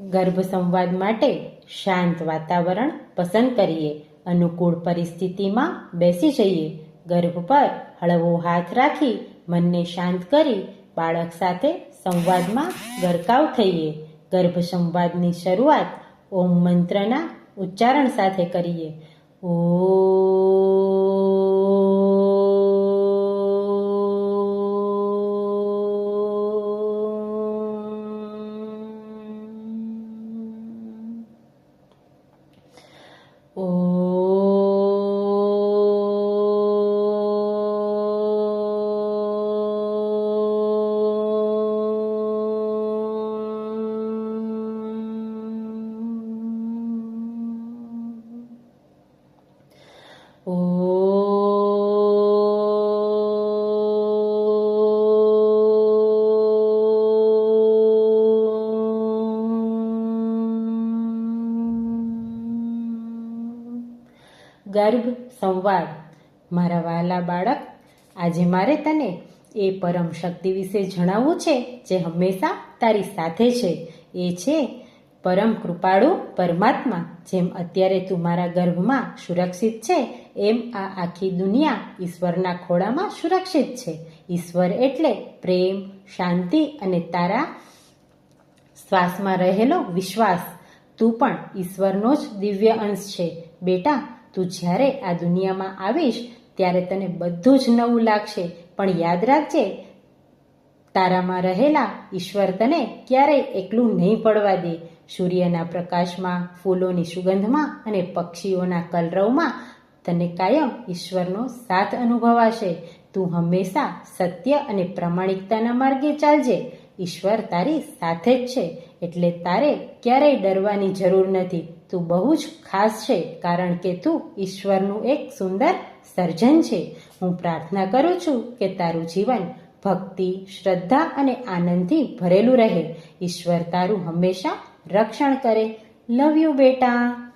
ગર્ભ સંવાદ માટે શાંત વાતાવરણ પસંદ કરીએ. અનુકૂળ પરિસ્થિતિમાં બેસી જઈએ. ગર્ભ પર હળવો હાથ રાખી મનને શાંત કરી બાળક સાથે સંવાદમાં ગરકાવ થઈએ. ગર્ભ સંવાદની શરૂઆત ઓમ મંત્રના ઉચ્ચારણ સાથે કરીએ. ગર્ભ સંવાદ. મારા વહાલા બાળક, આજે મારે તને એ પરમ શક્તિ વિશે જણાવવું છે જે હંમેશા તારી સાથે છે. એ છે પરમ કૃપાળુ પરમાત્મા. જેમ અત્યારે તું મારા ગર્ભમાં સુરક્ષિત છે, એમ આ આખી દુનિયા ઈશ્વરના ખોળામાં સુરક્ષિત છે. ઈશ્વર એટલે પ્રેમ, શાંતિ અને તારા શ્વાસમાં રહેલો વિશ્વાસ. તું પણ ઈશ્વરનો જ દિવ્ય અંશ છે. બેટા, તું જ્યારે આ દુનિયામાં આવીશ ત્યારે તને બધું જ નવું લાગશે, પણ યાદ રાખજે, તારામાં રહેલા ઈશ્વર તને ક્યારેય એકલું નહીં પડવા દે. સૂર્યના પ્રકાશમાં, ફૂલોની સુગંધમાં અને પક્ષીઓના કલરવમાં તને કાયમ ઈશ્વરનો સાથ અનુભવાશે. તું હંમેશા સત્ય અને પ્રામાણિકતાના માર્ગે ચાલજે. ઈશ્વર તારી સાથે જ છે, એટલે તારે ક્યારેય ડરવાની જરૂર નથી. તું બહુ જ ખાસ છે, કારણ કે તું ઈશ્વરનું એક સુંદર સર્જન છે. હું પ્રાર્થના કરું છું કે તારું જીવન ભક્તિ, શ્રદ્ધા અને આનંદથી ભરેલું રહે. ઈશ્વર તારું હંમેશા રક્ષણ કરે. લવ યુ બેટા.